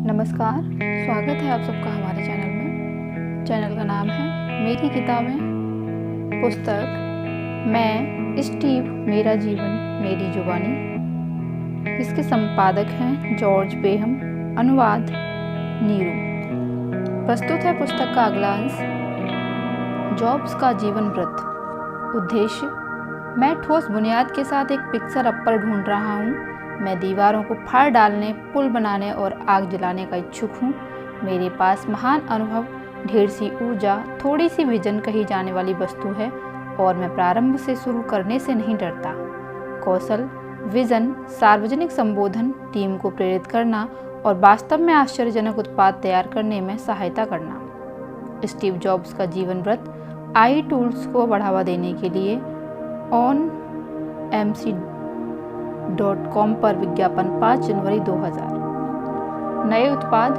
नमस्कार, स्वागत है आप सबका हमारे चैनल में। चैनल का नाम है मेरी किताबें। पुस्तक मैं स्टीव, मेरा जीवन मेरी जुबानी। इसके संपादक हैं जॉर्ज बेहम, अनुवाद नीरू। प्रस्तुत है पुस्तक का अगला अंश, जॉब्स का जीवन वृत्त। उद्देश्य, मैं ठोस बुनियाद के साथ एक पिक्चर अप्पर ढूंढ रहा हूँ। मैं दीवारों को फाड़ डालने, पुल बनाने और आग जलाने का इच्छुक हूँ। मेरे पास महान अनुभव, ढेर सी ऊर्जा, थोड़ी सी विजन कही जाने वाली वस्तु है और मैं प्रारंभ से शुरू करने से नहीं डरता। कौशल, विजन, सार्वजनिक संबोधन, टीम को प्रेरित करना और वास्तव में आश्चर्यजनक उत्पाद तैयार करने में सहायता करना। स्टीव जॉब्स का जीवन वृत्त आई टूल्स को बढ़ावा देने के लिए onmc.com पर विज्ञापन 5 जनवरी 2000। नए उत्पाद,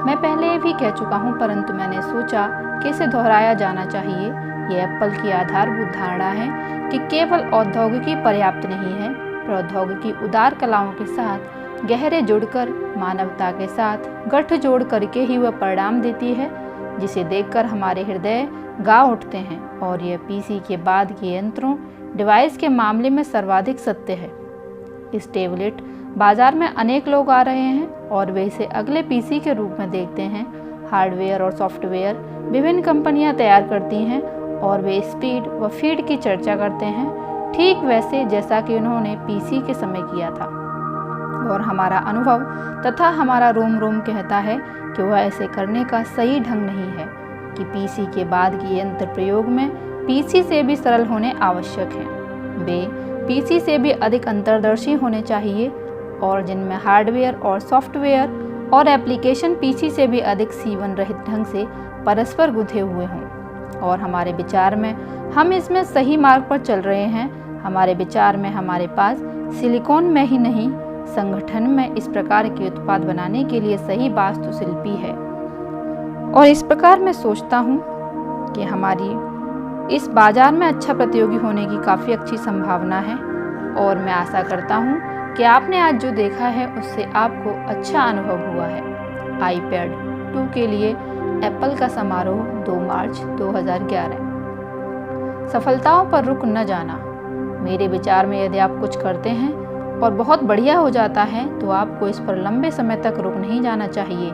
मैं पहले भी कह चुका हूं, परंतु मैंने सोचा कि इसे दोहराया जाना चाहिए। यह एप्पल की आधारभूत धारणा है कि केवल औद्योगिकी पर्याप्त नहीं है। प्रौद्योगिकी उदार कलाओं के साथ गहरे जुड़कर, मानवता के साथ गठजोड़ करके ही वह परिणाम देती है जिसे देखकर हमारे हृदय गा उठते हैं। और यह पीसी के बाद के यंत्रों, डिवाइस के मामले में सर्वाधिक सत्य है। इस टैबलेट बाजार में अनेक लोग आ रहे हैं और वे इसे अगले पीसी के रूप में देखते हैं। हार्डवेयर और सॉफ्टवेयर विभिन्न कंपनियां तैयार करती हैं और वे स्पीड व फीड की चर्चा करते हैं, ठीक वैसे जैसा कि उन्होंने पीसी के समय किया था। और हमारा अनुभव तथा हमारा रोम रोम कहता है कि वह ऐसे करने का सही ढंग नहीं है, कि पीसी के बाद के यंत्र प्रयोग में पीसी से भी सरल होने आवश्यक हैं। वे पीसी से भी अधिक अंतर्दर्शी होने चाहिए और जिनमें हार्डवेयर और सॉफ्टवेयर और एप्लीकेशन पीसी से भी अधिक सीवन रहित ढंग से परस्पर गुंथे हुए हों। और हमारे विचार में हम इसमें सही मार्ग पर चल रहे हैं। हमारे विचार में हमारे पास सिलिकॉन में ही नहीं, संगठन में इस प्रकार के उत्पाद बनाने के लिए सही वास्तुशिल्पी है। और इस प्रकार मैं सोचता हूँ कि हमारी इस बाजार में अच्छा प्रतियोगी होने की काफ़ी अच्छी संभावना है। और मैं आशा करता हूँ कि आपने आज जो देखा है उससे आपको अच्छा अनुभव हुआ है। आईपैड 2 के लिए एप्पल का समारोह 2 मार्च 2011। सफलताओं पर रुक न जाना। मेरे विचार में यदि आप कुछ करते हैं और बहुत बढ़िया हो जाता है तो आपको इस पर लंबे समय तक रुक नहीं जाना चाहिए,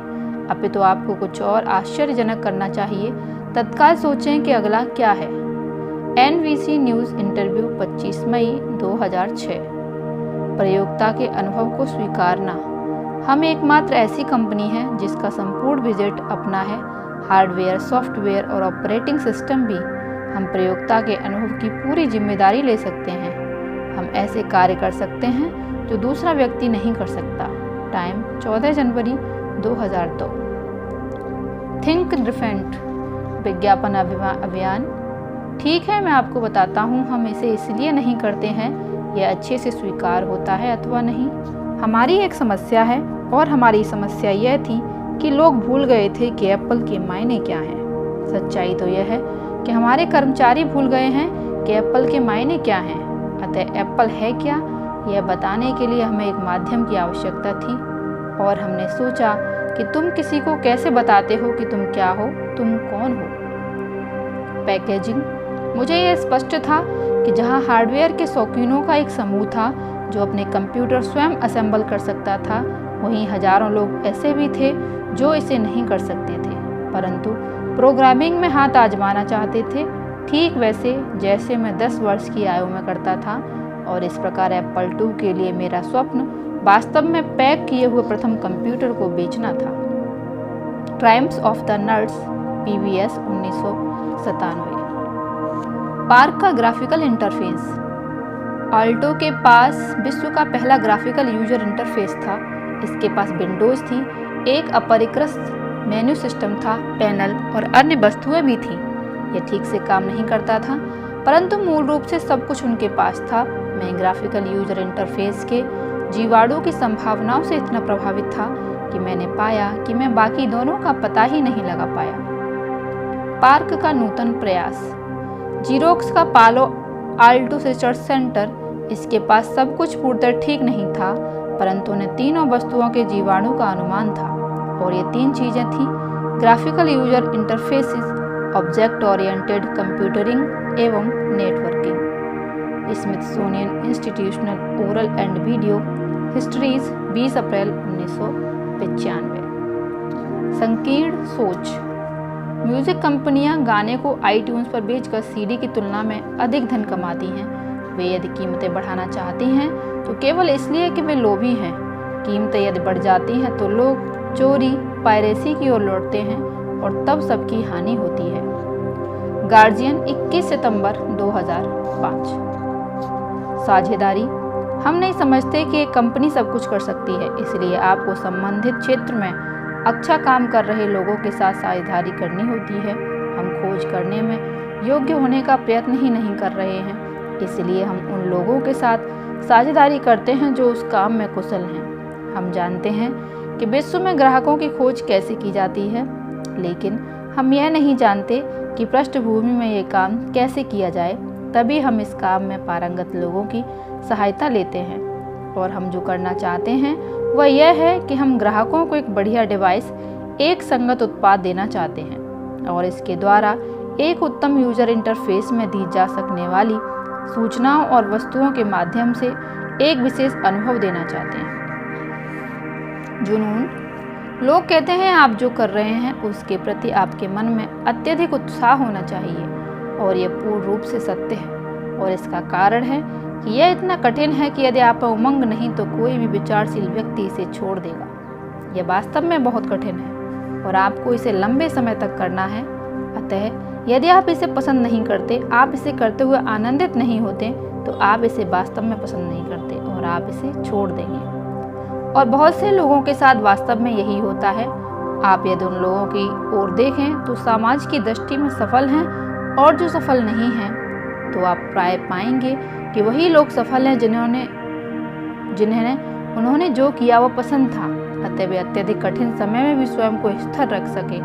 अपितु आपको कुछ और आश्चर्यजनक करना चाहिए। तत्काल सोचें कि अगला क्या है। NBC न्यूज़ इंटरव्यू 25 मई 2006। प्रयोक्ता के अनुभव को स्वीकारना। हम एकमात्र ऐसी कंपनी है जिसका संपूर्ण बजट अपना है, हार्डवेयर, सॉफ्टवेयर और ऑपरेटिंग सिस्टम भी। हम प्रयोक्ता के अनुभव की पूरी जिम्मेदारी ले सकते हैं। हम ऐसे कार्य कर सकते हैं जो दूसरा व्यक्ति नहीं कर सकता। टाइम 14 जनवरी 2002। थिंक डिफरेंट विज्ञापन अभियान। ठीक है, मैं आपको बताता हूँ, हम इसे इसलिए नहीं करते हैं यह अच्छे से स्वीकार होता है अथवा नहीं। हमारी एक समस्या है और हमारी समस्या यह थी कि लोग भूल गए थे कि एप्पल के मायने क्या हैं। सच्चाई तो यह है कि हमारे कर्मचारी भूल गए हैं कि एप्पल के मायने क्या हैं। अतः एप्पल है क्या, यह बताने के लिए हमें एक माध्यम की आवश्यकता थी। और हमने सोचा कि तुम किसी को कैसे बताते हो कि तुम क्या हो, तुम कौन हो। पैकेजिंग। मुझे यह स्पष्ट था कि जहां हार्डवेयर के शौकीनों का एक समूह था जो अपने कंप्यूटर स्वयं असेंबल कर सकता था, वहीं हजारों लोग ऐसे भी थे जो इसे नहीं कर सकते थे, परंतु प्रोग्रामिंग में हाथ आजमाना चाहते थे, ठीक वैसे जैसे मैं 10 वर्ष की आयु में करता था। और इस प्रकार एप्पल 2 के लिए मेरा स्वप्न वास्तव में पैक किए हुए प्रथम कंप्यूटर को बेचना था। Triumphs of the nerds, PBS 1997। Park का ग्राफिकल इंटरफेस। आल्टो के पास विश्व का पहला ग्राफिकल यूजर इंटरफेस था। इसके पास विंडोज थी, एक अपरिष्कृत मेन्यू सिस्टम था, पैनल और अन्य वस्तुएं भी थीं। यह ठीक से काम नहीं करता था, परंतु मूल रूप से सब कुछ उनके पास था। मैं ग्राफिकल यूजर इंटरफेस के जीवाणु की संभावनाओं से इतना प्रभावित था कि मैंने पाया कि मैं बाकी दोनों का पता ही नहीं लगा पाया। पार्क का नूतन प्रयास। जीरोक्स का पालो आल्टो रिसर्च सेंटर। इसके पास सब कुछ पूर्णतः ठीक नहीं था, परंतु उन्हें तीनों वस्तुओं के जीवाणु का अनुमान था। और ये 3 चीज़ें थी: graphical user interfaces, object oriented computing एवं नेटवर्किंग। Smithsonian institutional oral and video histories 20 अप्रैल 1995। संकीर्ण सोच। म्यूजिक कंपनियां गाने को आईट्यून्स पर बेचकर सीडी की तुलना में अधिक धन कमाती हैं। वे यदि कीमतें बढ़ाना चाहती हैं तो केवल इसलिए कि वे लोभी हैं। कीमतें यदि बढ़ जाती हैं तो लोग चोरी, पायरेसी की ओर लौटते हैं और तब सबकी हानि होती है। गार्जियन 21 सितंबर 2005। साझेदारी। हम नहीं समझते कि एक कंपनी सब कुछ कर सकती है, इसलिए आपको संबंधित क्षेत्र में अच्छा काम कर रहे लोगों के साथ साझेदारी करनी होती है। हम खोज करने में योग्य होने का प्रयत्न ही नहीं कर रहे हैं, इसलिए हम उन लोगों के साथ साझेदारी करते हैं जो उस काम में कुशल हैं। हम जानते हैं कि विश्व में ग्राहकों की खोज कैसे की जाती है, लेकिन हम यह नहीं जानते कि पृष्ठभूमि में ये काम कैसे किया जाए। तभी हम इस काम में पारंगत लोगों की सहायता लेते हैं, और हम जो करना चाहते हैं वह यह है कि हम ग्राहकों को एक बढ़िया डिवाइस, एक संगत उत्पाद देना चाहते हैं, और इसके द्वारा एक उत्तम यूजर इंटरफेस में दी जा सकने वाली सूचनाओं और वस्तुओं के माध्यम से एक विशेष अनुभव देना चाहते हैं। जुनून। लोग कहते हैं आप जो कर रहे हैं उसके प्रति आपके मन में अत्यधिक उत्साह होना चाहिए, और यह पूर्ण रूप से सत्य है। और इसका कारण है कि यह इतना कठिन है कि यदि आप में उमंग नहीं तो कोई भी विचारशील व्यक्ति इसे छोड़ देगा। यह वास्तव में बहुत कठिन है और आपको इसे लंबे समय तक करना है। अतः यदि आप इसे पसंद नहीं करते, आप इसे करते हुए आनंदित नहीं होते, तो आप इसे वास्तव में पसंद नहीं करते और आप इसे छोड़ देंगे। और बहुत से लोगों के साथ वास्तव में यही होता है। आप यदि उन लोगों की ओर देखें तो समाज की दृष्टि में सफल हैं, और जो सफल नहीं हैं तो आप प्राय पाएंगे कि वही लोग सफल हैं जिन्हें उन्होंने जो किया वो पसंद था। अतः वे अत्यधिक कठिन समय में भी स्वयं को स्थिर रख सके,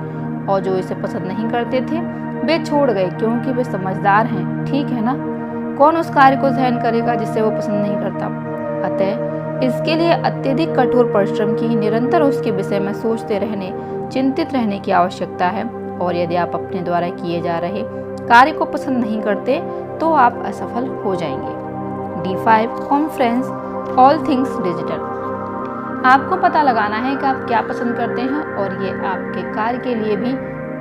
और जो इसे पसंद नहीं करते थे वे छोड़ गए, क्योंकि वे समझदार हैं। ठीक है ना? कौन उस कार्य को सहन करेगा जिसे वो पसंद नहीं करता? अतः इसके लिए अत्यधिक कठोर परिश्रम की, निरंतर उसके विषय में सोचते रहने, चिंतित रहने की आवश्यकता है। और यदि आप अपने द्वारा किए जा रहे कार्य को पसंद नहीं करते तो आप असफल हो जाएंगे। D5 conference all things digital. आपको पता लगाना है कि आप क्या पसंद करते हैं, और ये आपके कार्य के लिए भी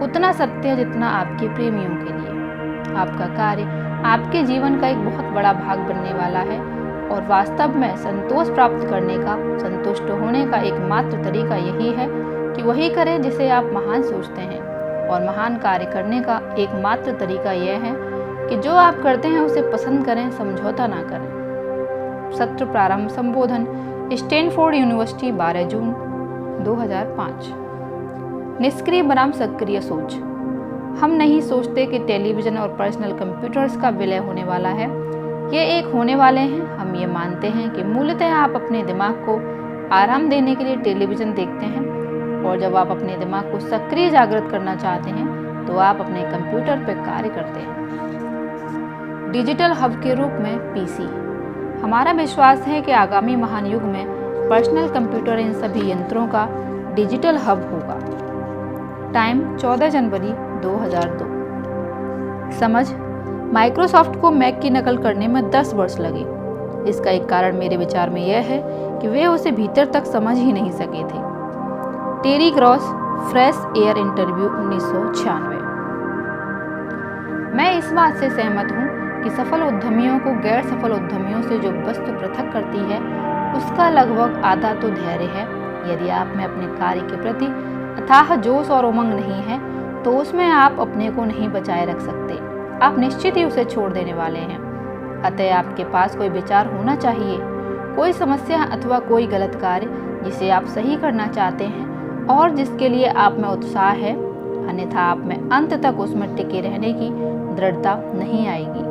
उतना सत्य है जितना आपके प्रेमियों के लिए। आपका कार्य आपके जीवन का एक बहुत बड़ा भाग बनने वाला है, और वास्तव में संतोष प्राप्त करने का, संतुष्ट होने का एकमात्र तरीका यही है कि वही करें जिसे आप महान सोचते हैं। और महान कार्य करने का एकमात्र तरीका यह है कि जो आप करते हैं उसे पसंद करें, समझौता ना करें। सत्र प्रारंभ संबोधन, स्टैनफोर्ड यूनिवर्सिटी, 12 जून 2005। निष्क्रिय बनाम सक्रिय सोच। हम नहीं सोचते कि टेलीविज़न और पर्सनल कंप्यूटर्स का विलय होने वाला है। ये एक होने वाले हैं। हम ये मानते हैं कि मूलतः आप अपने दिमाग को आराम देने के लिए टेलीविज़न देखते हैं, और जब आप अपने दिमाग को सक्रिय जागृत करना चाहते हैं तो आप अपने कंप्यूटर पर कार्य करते हैं। डिजिटल हब के रूप में पीसी। हमारा विश्वास है कि आगामी महान युग में पर्सनल कंप्यूटर इन सभी यंत्रों का डिजिटल हब होगा। टाइम 14 जनवरी 2002। समझ। माइक्रोसॉफ्ट को मैक की नकल करने में 10 वर्ष लगे। इसका एक कारण मेरे विचार में यह है कि वे उसे भीतर तक समझ ही नहीं सके थे। टेरी ग्रॉस, फ्रेश एयर इंटरव्यू, 1996। मैं इस बात से सहमत हूँ कि सफल उद्यमियों को गैर सफल उद्यमियों से जो वस्तु पृथक करती है उसका लगभग आधा तो धैर्य है। यदि आप में अपने कार्य के प्रति अथाह जोश और उमंग नहीं है तो उसमें आप अपने को नहीं बचाए रख सकते। आप निश्चित ही उसे छोड़ देने वाले हैं। अतः आपके पास कोई विचार होना चाहिए, कोई समस्या अथवा कोई गलत कार्य जिसे आप सही करना चाहते हैं और जिसके लिए आप में उत्साह है, अन्यथा आप में अंत तक उसमें टिके रहने की दृढ़ता नहीं आएगी।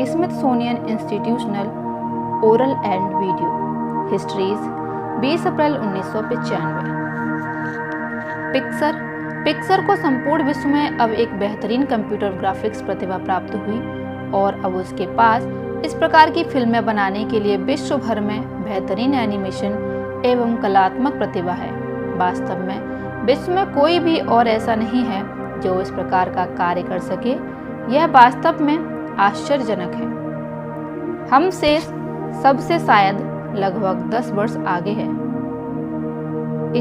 Smithsonian institutional oral and video histories, 20 अप्रैल 1995। पिक्सर को संपूर्ण विश्व में अब एक बेहतरीन कंप्यूटर ग्राफिक्स प्रतिभा प्राप्त हुई, और अब उसके पास इस प्रकार की फिल्में बनाने के लिए विश्व भर में बेहतरीन एनिमेशन एवं कलात्मक प्रतिभा है। वास्तव में विश्व में कोई भी और ऐसा नहीं है जो इस प्रकार का कार्य कर सके। यह वास्तव में आश्चर्यजनक है। हमसे सबसे शायद लगभग 10 वर्ष आगे है।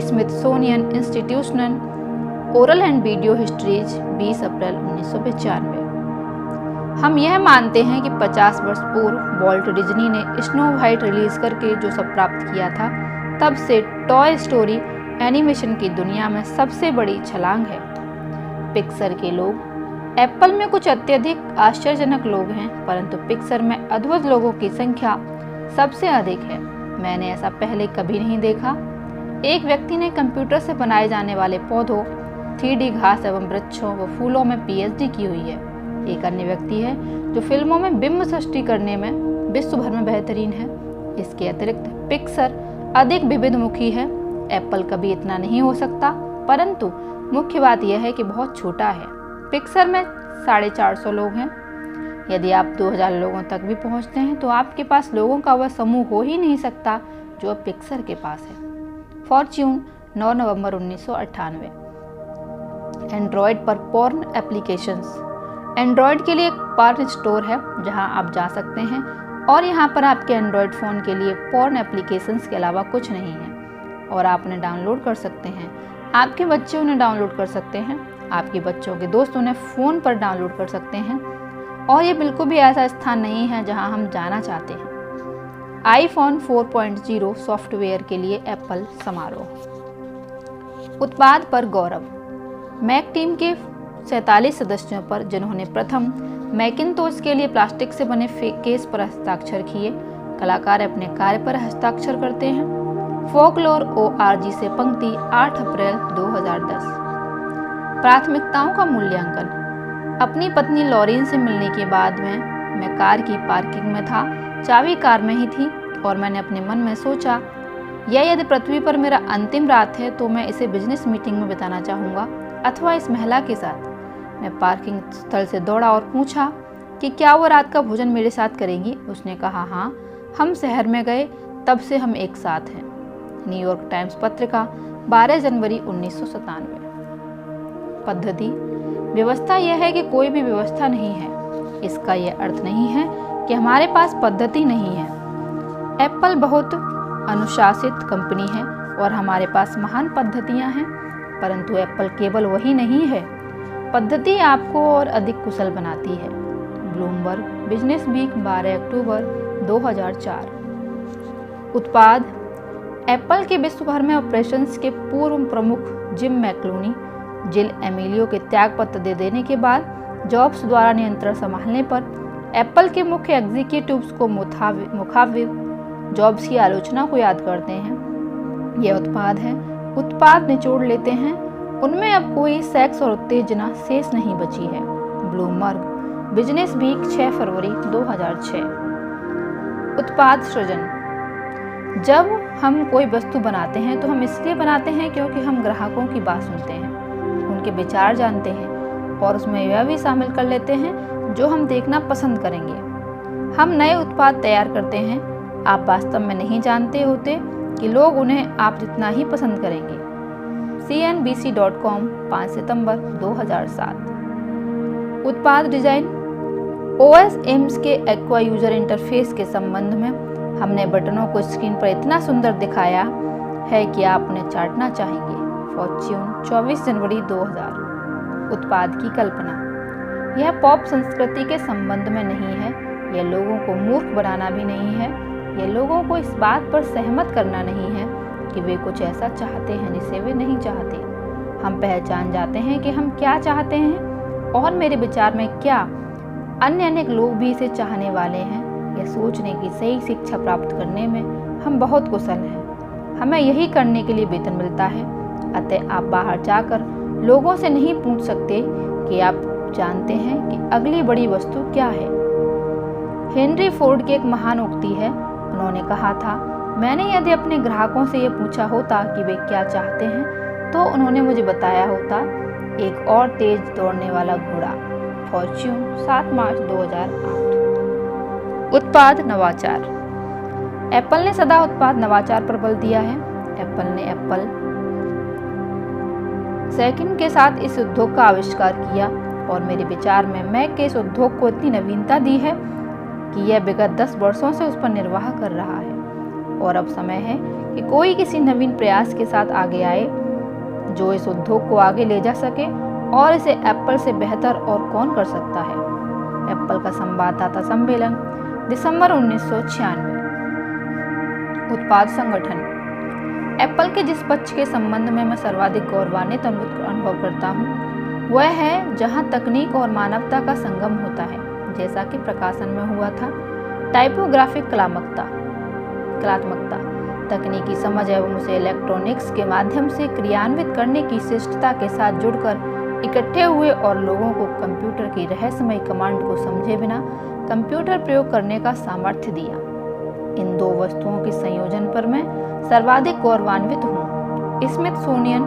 Smithsonian institutional oral and video histories 20 अप्रैल 1995। हम यह मानते हैं कि 50 वर्ष पूर्व वॉल्ट डिज्नी ने स्नो वाइट रिलीज करके जो सब प्राप्त किया था, तब से टॉय स्टोरी एनिमेशन की दुनिया में सबसे बड़ी छलांग है। पिक्सर के लोग, एप्पल में कुछ अत्यधिक आश्चर्यजनक लोग हैं, परंतु पिक्सर में अद्भुत लोगों की संख्या सबसे अधिक है। मैंने ऐसा पहले कभी नहीं देखा। एक व्यक्ति ने कंप्यूटर से बनाए जाने वाले पौधों, 3D घास एवं वृक्षों व फूलों में PhD की हुई है। एक अन्य व्यक्ति है जो फिल्मों में बिंब सृष्टि करने में विश्व भर में बेहतरीन है। इसके अतिरिक्त पिक्सर अधिक विविधमुखी है। एप्पल कभी इतना नहीं हो सकता, परंतु मुख्य बात यह है कि बहुत छोटा है। पिक्सर में 450 लोग हैं। यदि आप 2000 लोगों तक भी पहुंचते हैं तो आपके पास लोगों का वह समूह हो ही नहीं सकता जो पिक्सर के पास है। फॉर्च्यून 9 नवंबर 1998। एंड्रॉयड पर पोर्न एप्लीकेशंस। एंड्रॉयड के लिए एक पोर्न स्टोर है जहां आप जा सकते हैं और यहां पर आपके एंड्रॉयड फ़ोन के लिए पोर्न एप्लीकेशंस के अलावा कुछ नहीं है और आप उन्हें डाउनलोड कर सकते हैं। आपके बच्चे उन्हें डाउनलोड कर सकते हैं, आपके बच्चों के दोस्त उन्हें फ़ोन पर डाउनलोड कर सकते हैं और ये बिल्कुल भी ऐसा स्थान नहीं है जहां हम जाना चाहते हैं। आईफोन 4.0 सॉफ्टवेयर के लिए एप्पल समारोह। उत्पाद पर गौरव। मैक टीम के 47 सदस्यों पर जिन्होंने प्रथम मैकिन्टोश के लिए प्लास्टिक से बने केस पर हस्ताक्षर किए। कलाकार अपने कार्य पर हस्ताक्षर करते हैं। फोकलोर ORG से पंक्ति 8 अप्रैल 2010। प्राथमिकताओं का मूल्यांकन। अपनी पत्नी लॉरीन से मिलने के बाद में मैं कार की पार्किंग में था। चाबी कार में ही थी और मैंने अपने मन में सोचा, यदि पृथ्वी पर मेरा अंतिम रात है तो मैं इसे बिजनेस मीटिंग में बिताना चाहूँगा अथवा इस महिला के साथ। मैं पार्किंग स्थल से दौड़ा और पूछा कि क्या वो रात का भोजन मेरे साथ करेंगी। उसने कहा हाँ। हम शहर में गए, तब से हम एक साथ हैं। न्यूयॉर्क टाइम्स पत्रिका 12 जनवरी 1997। पद्धति। व्यवस्था यह है कि कोई भी व्यवस्था नहीं है। इसका यह अर्थ नहीं है कि हमारे पास पद्धति नहीं है। एप्पल बहुत अनुशासित कंपनी है और हमारे पास महान पद्धतियां हैं, परंतु एप्पल केवल वही नहीं है। पद्धति आपको और अधिक कुशल बनाती है। ब्लूमबर्ग बिजनेस वीक 12 अक्टूबर 2004। उत्पाद। एप्पल के विश्व भर में ऑपरेशंस के पूर्व प्रमुख जिम मैकलूनी जिल एमिलियो के त्यागपत्र दे देने के बाद जॉब्स द्वारा नियंत्रण संभालने पर एप्पल के मुख्य एग्जीक्यूटिव्स को मुखाविब जॉब्स की आलोचना को याद करते हैं। यह उत्पाद है। उत्पाद निचोड़ लेते हैं। उनमें अब कोई सेक्स और उत्तेजना शेष नहीं बची है। ब्लूमबर्ग बिजनेस वीक 6 फरवरी 2006। उत्पाद सृजन। जब हम कोई वस्तु बनाते हैं तो हम इसलिए बनाते हैं क्योंकि हम ग्राहकों की बात सुनते हैं, उनके विचार जानते हैं और उसमें यह भी शामिल कर लेते हैं जो हम देखना पसंद करेंगे। हम नए उत्पाद तैयार करते हैं। आप वास्तव में नहीं जानते होते कि लोग उन्हें आप जितना ही पसंद करेंगे। CNBC.com 5 सितंबर 2007। उत्पाद डिजाइन। OS X के एक्वा यूजर इंटरफेस के संबंध में हमने बटनों को स्क्रीन पर इतना सुंदर दिखाया है कि आप उन्हें चाटना चाहेंगे। फॉर्च्यून 24 जनवरी 2000। उत्पाद की कल्पना। यह पॉप संस्कृति के संबंध में नहीं है। यह लोगों को मूर्ख बनाना भी नहीं है। यह लोगों को इस बात पर सहमत करना नहीं है कि वे कुछ ऐसा चाहते हैं जिसे वे नहीं चाहते। हम पहचान जाते हैं कि हम क्या चाहते हैं और मेरे विचार में क्या अन्य अनेक लोग भी इसे चाहने वाले हैं। यह सोचने की सही शिक्षा प्राप्त करने में हम बहुत कुशल हैं। हमें यही करने के लिए वेतन मिलता है। अतः आप बाहर जाकर लोगों से नहीं पूछ सकते कि आप जानते हैं कि अगली बड़ी वस्तु क्या है। हेनरी फोर्ड की एक महान उक्ति है। उन्होंने कहा था, मैंने यदि अपने ग्राहकों से यह पूछा होता कि वे क्या चाहते हैं तो उन्होंने मुझे बताया होता एक और तेज दौड़ने वाला घोड़ा। फॉर्च्यून 7 मार्च 2008। उत्पाद नवाचार। एप्पल ने सदा उत्पाद नवाचार पर बल दिया है। एप्पल ने एप्पल सेकंड के साथ इस उद्योग का आविष्कार किया और मेरे विचार में मैक के इस उद्योग को इतनी नवीनता दी है कि यह विगत 10 वर्षों से उस पर निर्वाह कर रहा है और अब समय है कि कोई किसी नवीन प्रयास के साथ आगे आए जो इस उद्योग को आगे ले जा सके और इसे एप्पल से बेहतर और कौन कर सकता है। एप्पल का संवाददाता सम्मेलन दिसंबर 1996। उत्पाद संगठन। एप्पल के जिस पक्ष के संबंध में मैं सर्वाधिक गौरवान्वित अनुभव करता हूँ वह है जहाँ तकनीक और मानवता का संगम होता है, जैसा कि प्रकाशन में हुआ था। टाइपोग्राफिक कलात्मकता, तकनीकी समझ एवं उसे इलेक्ट्रॉनिक्स के माध्यम से क्रियान्वित करने की शिष्टता के साथ जुड़कर इकट्ठे हुए और लोगों को कंप्यूटर की रहस्यमय कमांड को समझे बिना कंप्यूटर प्रयोग करने का सामर्थ्य दिया। इन दो वस्तुओं के संयोजन पर मैं सर्वाधिक गौरवान्वित हूँ। Smithsonian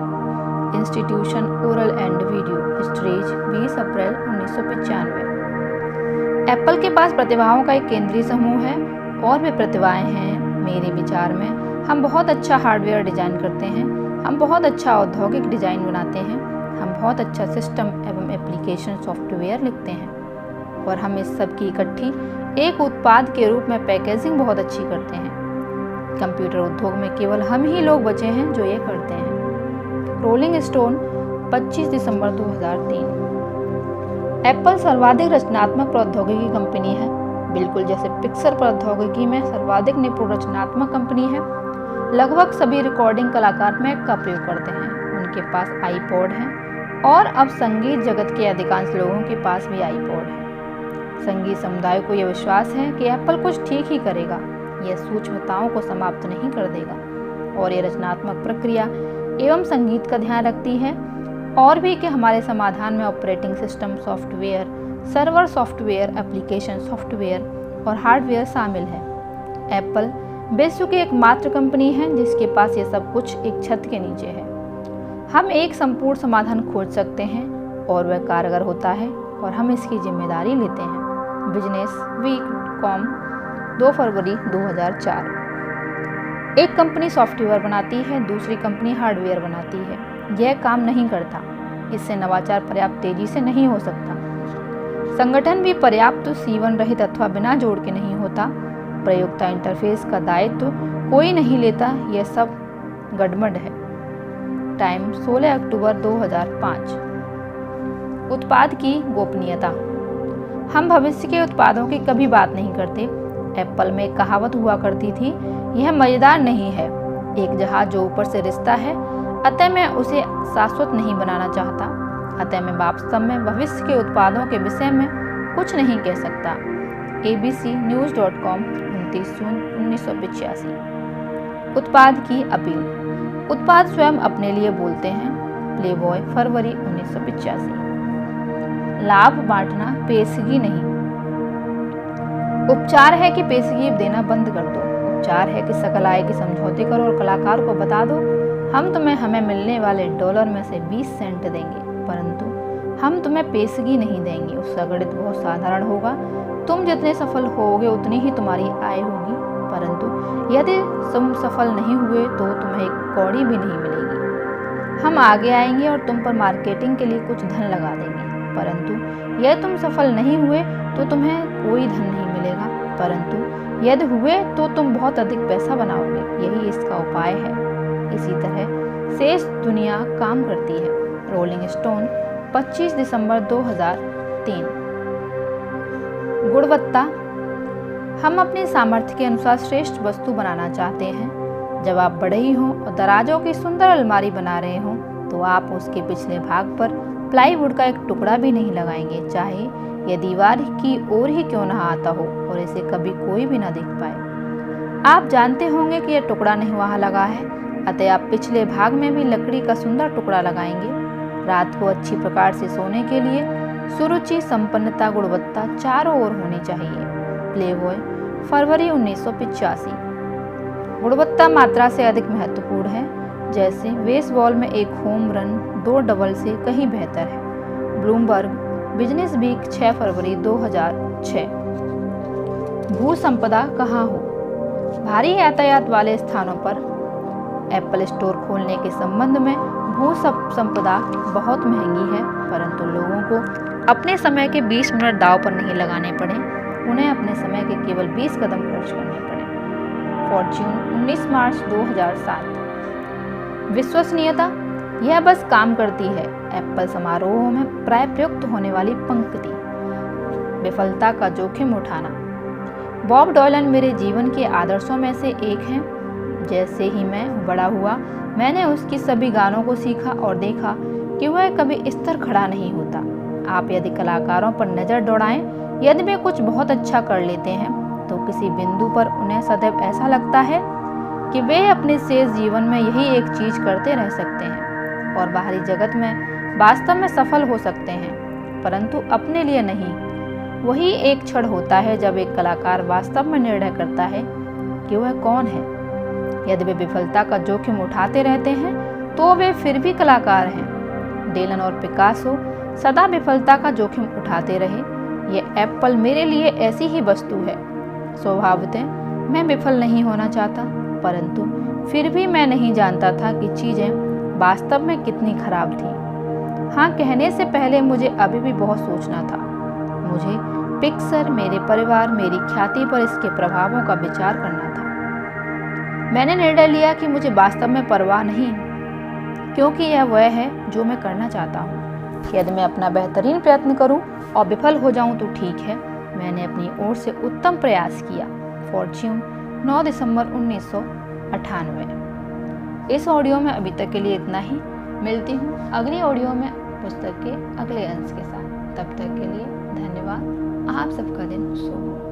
institution oral and video histories 20 अप्रैल 1995। एप्पल के पास प्रतिभाओं का एक केंद्रीय समूह है और वे प्रतिभाएं हैं। मेरे विचार में हम बहुत अच्छा हार्डवेयर डिजाइन करते हैं, हम बहुत अच्छा औद्योगिक डिजाइन बनाते हैं, हम बहुत अच्छा सिस्टम एवं एप्लीकेशन सॉफ्टवेयर लिखते हैं और हम इस सब की इकट्ठी एक उत्पाद के रूप में पैकेजिंग बहुत अच्छी करते हैं। कंप्यूटर उद्योग में केवल हम ही लोग बचे हैं जो ये करते हैं। रोलिंग स्टोन 25 दिसंबर 2003। एप्पल सर्वाधिक रचनात्मक प्रौद्योगिकी कंपनी है, बिल्कुल जैसे पिक्सर प्रौद्योगिकी में सर्वाधिक निपुण रचनात्मक कंपनी है। लगभग सभी रिकॉर्डिंग कलाकार मैक का प्रयोग करते हैं, उनके पास आईपॉड है और अब संगीत जगत के अधिकांश लोगों के पास भी आईपॉड है। संगीत समुदाय को यह विश्वास है कि एप्पल कुछ ठीक ही करेगा, यह सूक्ष्मताओं को समाप्त नहीं कर देगा और यह रचनात्मक प्रक्रिया एवं संगीत का ध्यान रखती है और भी कि हमारे समाधान में operating system software, server software, application software और हार्डवेयर शामिल है। एप्पल विश्व की एकमात्र कंपनी है जिसके पास ये सब कुछ एक छत के नीचे है। हम एक संपूर्ण समाधान खोज सकते हैं और वह कारगर होता है और हम इसकी जिम्मेदारी लेते हैं। बिजनेस वीक.com 2 फरवरी 2004। एक कंपनी सॉफ्टवेयर बनाती है, दूसरी कंपनी हार्डवेयर बनाती है। यह काम नहीं करता, इससे नवाचार पर्याप्त तेजी से नहीं हो सकता। संगठन भी पर्याप्त सीवन रहित अथवा बिना जोड़ के नहीं होता। प्रयोक्ता इंटरफेस का दायित्व कोई नहीं लेता, यह सब गड़बड़ है। टाइम 16 अक्टूबर 2005। उत्पाद की गोपनीयता। हम भविष्य के उत्पादों की कभी बात नहीं करते। एप्पल में एक कहावत हुआ करती थी, यह मजेदार नहीं है, एक जहाज जो ऊपर से रिश्ता है, अतः मैं उसे शाश्वत नहीं बनाना चाहता। अतः मैं वास्तव में भविष्य के उत्पादों के विषय में कुछ नहीं कह सकता। abcnews.com 29 जून 1985। उत्पाद की अपील। उत्पाद स्वयं अपने लिए बोलते हैं। प्लेबॉय फरवरी 1985। लाभ बांटना, पेशगी नहीं। उपचार है कि पेशगी देना बंद कर दो। उपचार है कि सकल आय की समझौते करो और कलाकार को बता दो हम तुम्हें हमें मिलने वाले डॉलर में से 20 सेंट देंगे, परंतु हम तुम्हें पेशगी नहीं देंगे। उसका गणित बहुत साधारण होगा, तुम जितने सफल होगे उतनी ही तुम्हारी आय होगी, परंतु यदि तुम सफल नहीं हुए तो तुम्हें एक कौड़ी भी नहीं मिलेगी। हम आगे आएंगे और तुम पर मार्केटिंग के लिए कुछ धन लगा देंगे, परंतु यदि तुम सफल नहीं हुए तो तुम्हें कोई धन नहीं मिलेगा, परंतु यदि हुए तो तुम बहुत अधिक पैसा बनाओगे। यही इसका उपाय है। इसी तरह शेष दुनिया काम करती है। रोलिंग स्टोन 25 दिसंबर 2003। गुणवत्ता। हम अपनी सामर्थ्य के अनुसार श्रेष्ठ वस्तु बनाना चाहते हैं। जब आप बड़े ही हों और दराजों की सुंदर अलमारी बना रहे हों तो आप उसके पिछले भाग पर प्लाईवुड का एक टुकड़ा भी नहीं लगाएंगे, चाहे यह दीवार की ओर ही क्यों ना आता हो और इसे कभी कोई भी ना देख पाए। आप जानते होंगे कि यह टुकड़ा नहीं वहाँ लगा है, अतः आप पिछले भाग में भी लकड़ी का सुंदर टुकड़ा लगाएंगे। रात को अच्छी प्रकार से सोने के लिए सुरुचि, संपन्नता, गुणवत्ता चारों ओर होनी चाहिए। प्लेबॉय फरवरी 1985। गुणवत्ता मात्रा से अधिक महत्वपूर्ण है, जैसे बेसबॉल में एक होम रन 2 डबल से कहीं बेहतर है। ब्लूमबर्ग बिजनेस वीक 6 फरवरी 2006। भू संपदा कहाँ हो। भारी यातायात वाले स्थानों पर एप्पल स्टोर खोलने के संबंध में भू संपदा बहुत महंगी है, परंतु लोगों को अपने समय के 20 मिनट दांव पर नहीं लगाने पड़े, उन्हें अपने समय के केवल 20 कदम खर्च करने पड़े। फॉर्च्यून 19 मार्च 2007। विश्वसनीयता यह बस काम करती है। एप्पल समारोहों में प्राय प्रयुक्त होने वाली पंक्ति। विफलता का जोखिम उठाना। बॉब डॉयलन मेरे जीवन के आदर्शों में से एक हैं। जैसे ही मैं बड़ा हुआ, मैंने उसकी सभी गानों को सीखा और देखा कि वह कभी इस तरह खड़ा नहीं होता। आप यदि कलाकारों पर नज़र दौड़ाएं, यदि वे कुछ बहुत अच्छा कर लेते हैं, तो किसी बिंदु पर उन्हें सदैव ऐसा लगता है कि वे अपने शेष जीवन में यही एक चीज़ करते रह सकते हैं और बाहरी जगत में वास्तव में सफल हो सकते हैं, परंतु अपने लिए नहीं। वही एक क्षण होता है जब एक कलाकार वास्तव में निर्णय करता है कि वह कौन है। यदि वे विफलता का जोखिम उठाते रहते हैं तो वे फिर भी कलाकार हैं। डेलन और पिकासो सदा विफलता का जोखिम उठाते रहे। यह एप्पल मेरे लिए ऐसी ही वस्तु है। स्वभावतः मैं विफल नहीं होना चाहता, परंतु फिर भी मैं नहीं जानता था कि चीज़ें वास्तव में कितनी खराब थीं। हाँ, कहने से पहले मुझे अभी भी बहुत सोचना था। मुझे पिक्सर, मेरे परिवार, मेरी ख्याति पर इसके प्रभावों का विचार करना था। मैंने निर्णय लिया कि मुझे वास्तव में परवाह नहीं, क्योंकि यह वह है जो मैं करना चाहता हूँ। यदि मैं अपना बेहतरीन प्रयत्न करूँ और विफल हो जाऊँ तो ठीक है, मैंने अपनी ओर से उत्तम प्रयास किया। फॉर्च्यून 9 दिसंबर 1998। इस ऑडियो में अभी तक के लिए इतना ही। मिलती हूँ अगली ऑडियो में पुस्तक के अगले अंश के साथ। तब तक के लिए धन्यवाद। आप सबका दिन शुभ हो।